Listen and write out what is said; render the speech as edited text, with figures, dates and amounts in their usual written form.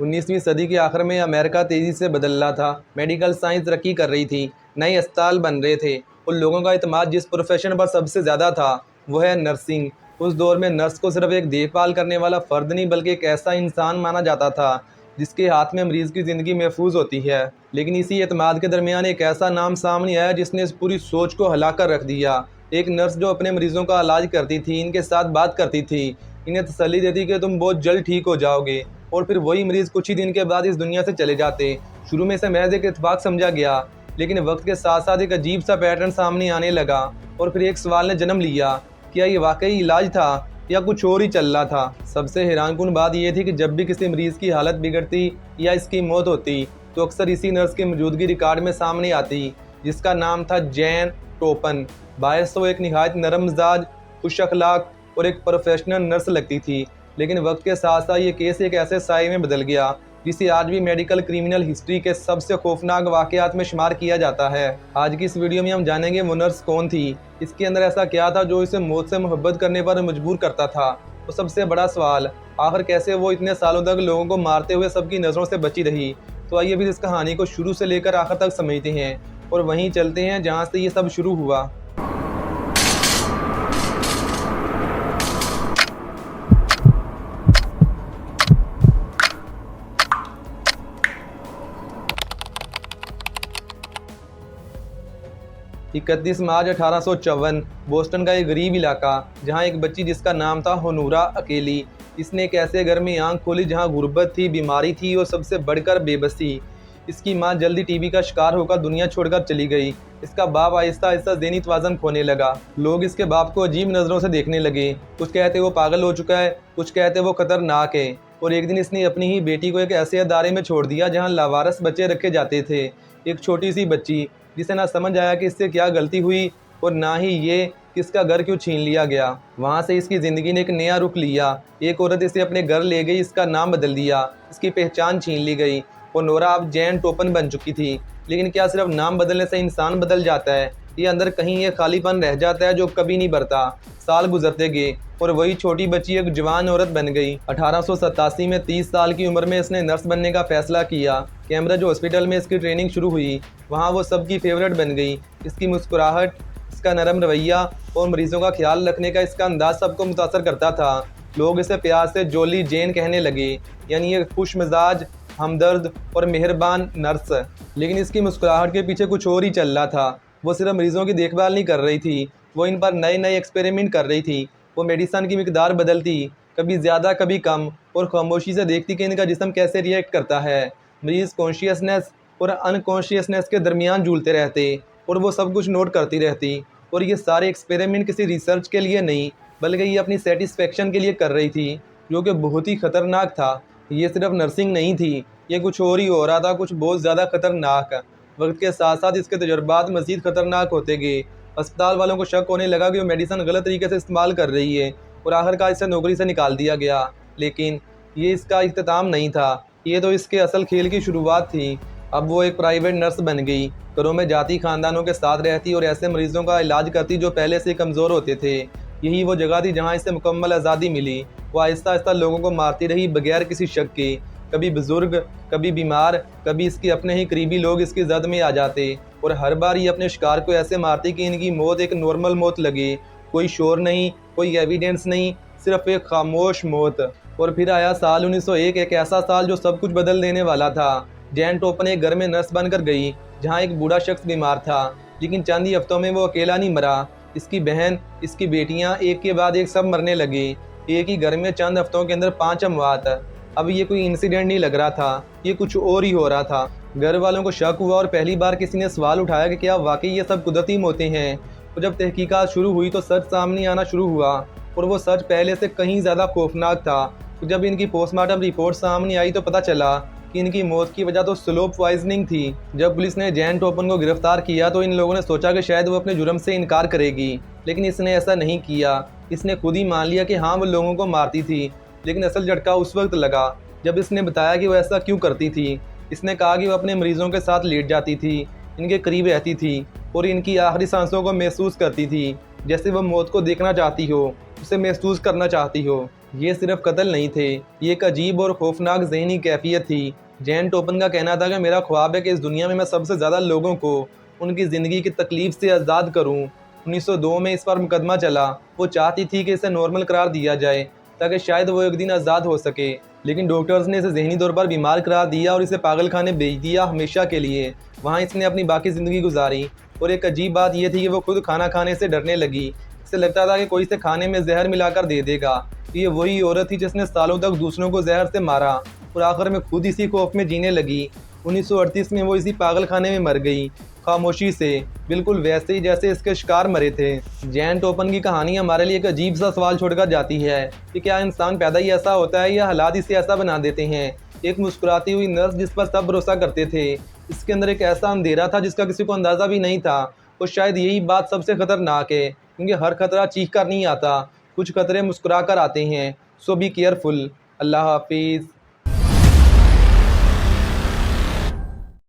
19वीं सदी के आखिर में अमेरिका तेज़ी से बदल रहा था। मेडिकल साइंस तरक्की कर रही थी, नए अस्पताल बन रहे थे और लोगों का इत्मीनान जिस प्रोफेशन पर सबसे ज़्यादा था वो है नर्सिंग। उस दौर में नर्स को सिर्फ एक देखभाल करने वाला फ़र्द नहीं बल्कि एक ऐसा इंसान माना जाता था जिसके हाथ में मरीज़ की ज़िंदगी महफूज होती है। लेकिन इसी एतमाद के दरमियान एक ऐसा नाम सामने आया जिसने इस पूरी सोच को हिला कर रख दिया। एक नर्स जो अपने मरीज़ों का इलाज करती थी, इनके साथ बात करती थी, इन्हें तसल्ली देती कि तुम बहुत जल्द ठीक हो जाओगे, और फिर वही मरीज़ कुछ ही दिन के बाद इस दुनिया से चले जाते। शुरू में इसे महज एक इत्तेफाक समझा गया, लेकिन वक्त के साथ साथ एक अजीब सा पैटर्न सामने आने लगा और फिर एक सवाल ने जन्म लिया, क्या ये वाकई इलाज था या कुछ और ही चल रहा था। सबसे हैरानकुन बात यह थी कि जब भी किसी मरीज़ की हालत बिगड़ती या इसकी मौत होती तो अक्सर इसी नर्स की मौजूदगी रिकॉर्ड में सामने आती, जिसका नाम था जैन टोपन। बायस तो एक निहायत नरम मिजाज, खुश अखलाक और एक प्रोफेशनल नर्स लगती थी, लेकिन वक्त के साथ साथ ये केस एक ऐसे साए में बदल गया जिसे आज भी मेडिकल क्रिमिनल हिस्ट्री के सबसे खौफनाक वाकयात में शुमार किया जाता है। आज की इस वीडियो में हम जानेंगे वो नर्स कौन थी, इसके अंदर ऐसा क्या था जो इसे मौत से मोहब्बत करने पर मजबूर करता था, और सबसे बड़ा सवाल, आखिर कैसे वो इतने सालों तक लोगों को मारते हुए सबकी नज़रों से बची रही। तो आइए भी इस कहानी को शुरू से लेकर आखिर तक समझते हैं और वहीं चलते हैं जहाँ से ये सब शुरू हुआ। 31 मार्च 1854 बोस्टन का एक गरीब इलाका, जहां एक बच्ची जिसका नाम था होनूरा अकेली, इसने एक ऐसे घर में आंख खोली जहां गुर्बत थी, बीमारी थी और सबसे बढ़कर बेबसी। इसकी मां जल्दी टीबी का शिकार होकर दुनिया छोड़कर चली गई। इसका बाप आहिस्ता आहिस्ता ज़हनी तवाज़ुन खोने लगा। लोग इसके बाप को अजीब नज़रों से देखने लगे, कुछ कहते वो पागल हो चुका है, कुछ कहते वो खतरनाक है। और एक दिन इसने अपनी ही बेटी को एक ऐसे अदारे में छोड़ दिया जहाँ लावारस बच्चे रखे जाते थे। एक छोटी सी बच्ची जिसे ना समझ आया कि इससे क्या गलती हुई और ना ही ये कि इसका घर क्यों छीन लिया गया। वहाँ से इसकी ज़िंदगी ने एक नया रुख लिया। एक औरत इसे अपने घर ले गई, इसका नाम बदल दिया, इसकी पहचान छीन ली गई और नोरा अब जैन टोपन बन चुकी थी। लेकिन क्या सिर्फ नाम बदलने से इंसान बदल जाता है? ये अंदर कहीं ये खालीपन रह जाता है जो कभी नहीं भरता। साल गुजरते गए और वही छोटी बच्ची एक जवान औरत बन गई। 1887 में 30 साल की उम्र में इसने नर्स बनने का फैसला किया। कैम्ब्रिज हॉस्पिटल में इसकी ट्रेनिंग शुरू हुई। वहाँ वो सबकी फेवरेट बन गई। इसकी मुस्कुराहट, इसका नरम रवैया और मरीजों का ख्याल रखने का इसका अंदाज सबको मुतासर करता था। लोग इसे प्यार से जोली जेन कहने लगे, यानी एक खुश मिजाज, हमदर्द और मेहरबान नर्स। लेकिन इसकी मुस्कुराहट के पीछे कुछ और ही चल रहा था। वो सिर्फ मरीजों की देखभाल नहीं कर रही थी, वो इन पर नए नए एक्सपेरिमेंट कर रही थी। वो मेडिसन की मिकदार बदलती, कभी ज़्यादा कभी कम, और खामोशी से देखती कि इनका जिस्म कैसे रिएक्ट करता है। मरीज़ कॉन्शियसनेस और अनकॉन्शियसनेस के दरमियान झूलते रहते और वो सब कुछ नोट करती रहती। और ये सारे एक्सपेरिमेंट किसी रिसर्च के लिए नहीं बल्कि ये अपनी सेटिस्फेक्शन के लिए कर रही थी, जो कि बहुत ही ख़तरनाक था। ये सिर्फ नर्सिंग नहीं थी, ये कुछ और ही हो रहा था, कुछ बहुत ज़्यादा ख़तरनाक। वक्त के साथ साथ इसके तजुर्बात मज़ीद ख़तरनाक होते गए। अस्पताल वालों को शक होने लगा कि वो मेडिसिन गलत तरीके से इस्तेमाल कर रही है और आखिरकार इसे नौकरी से निकाल दिया गया। लेकिन ये इसका इख्तिताम नहीं था, ये तो इसके असल खेल की शुरुआत थी। अब वो एक प्राइवेट नर्स बन गई, घरों में जाती, खानदानों के साथ रहती और ऐसे मरीजों का इलाज करती जो पहले से कमज़ोर होते थे। यही वो जगह थी जहाँ इसे मुकम्मल आज़ादी मिली। वो आहिस्ता आहिस्ता लोगों को मारती रही बगैर किसी शक के। कभी बुजुर्ग, कभी बीमार, कभी इसके अपने ही करीबी लोग इसकी जद में आ जाते और हर बार ये अपने शिकार को ऐसे मारती कि इनकी मौत एक नॉर्मल मौत लगे। कोई शोर नहीं, कोई एविडेंस नहीं, सिर्फ एक खामोश मौत। और फिर आया साल 1901, एक ऐसा साल जो सब कुछ बदल देने वाला था। जैन टोपन एक घर में नर्स बनकर गई जहाँ एक बूढ़ा शख्स बीमार था, लेकिन चंद ही हफ्तों में वो अकेला नहीं मरा। इसकी बहन, इसकी बेटियाँ एक के बाद एक सब मरने लगे। एक ही घर में चंद हफ्तों के अंदर 5 अमवात। अब ये कोई इंसिडेंट नहीं लग रहा था, ये कुछ और ही हो रहा था। घर वालों को शक हुआ और पहली बार किसी ने सवाल उठाया कि क्या वाकई ये सब कुदरती मौतें हैं। तो जब तहकीकात शुरू हुई तो सच सामने आना शुरू हुआ और वो सच पहले से कहीं ज़्यादा खौफनाक था। तो जब इनकी पोस्टमार्टम रिपोर्ट सामने आई तो पता चला कि इनकी मौत की वजह तो स्लो पॉइजनिंग थी। जब पुलिस ने जैन टोपन को गिरफ्तार किया तो इन लोगों ने सोचा कि शायद वो अपने जुर्म से इनकार करेगी, लेकिन इसने ऐसा नहीं किया। इसने खुद ही मान लिया कि हाँ, वो लोगों को मारती थी। लेकिन असल झटका उस वक्त लगा जब इसने बताया कि वो ऐसा क्यों करती थी। इसने कहा कि वो अपने मरीजों के साथ लेट जाती थी, इनके करीब रहती थी और इनकी आखिरी सांसों को महसूस करती थी, जैसे वो मौत को देखना चाहती हो, उसे महसूस करना चाहती हो। ये सिर्फ कत्ल नहीं थे, ये एक अजीब और खौफनाक ज़हनी कैफियत थी। जैन टोपन का कहना था कि मेरा ख्वाब है कि इस दुनिया में मैं सबसे ज़्यादा लोगों को उनकी ज़िंदगी की तकलीफ से आज़ाद करूं। 1902 में इस पर मुकदमा चला। वो चाहती थी कि इसे नॉर्मल करार दिया जाए ताकि शायद वो एक दिन आज़ाद हो सके, लेकिन डॉक्टर्स ने इसे जहनी तौर पर बीमार करार दिया और इसे पागल खाने भेज दिया हमेशा के लिए। वहाँ इसने अपनी बाकी ज़िंदगी गुजारी। और एक अजीब बात यह थी कि वो खुद खाना खाने से डरने लगी। इसे लगता था कि कोई इसे खाने में जहर मिलाकर दे देगा। ये वही औरत थी जिसने सालों तक दूसरों को जहर से मारा और आखिर में खुद इसी खौफ में जीने लगी। 1938 में वो इसी पागल खाने में मर गई, खामोशी से, बिल्कुल वैसे ही जैसे इसके शिकार मरे थे। जैन टोपन की कहानी हमारे लिए एक अजीब सा सवाल छोड़कर जाती है कि क्या इंसान पैदा ही ऐसा होता है या हालात इसे ऐसा बना देते हैं। एक मुस्कुराती हुई नर्स जिस पर सब भरोसा करते थे, इसके अंदर एक ऐसा अंधेरा था जिसका किसी को अंदाज़ा भी नहीं था। और शायद यही बात सबसे खतरनाक है, क्योंकि हर खतरा चीख कर नहीं आता, कुछ खतरे मुस्कुरा कर आते हैं। सो बी केयरफुल। अल्लाह हाफिज़।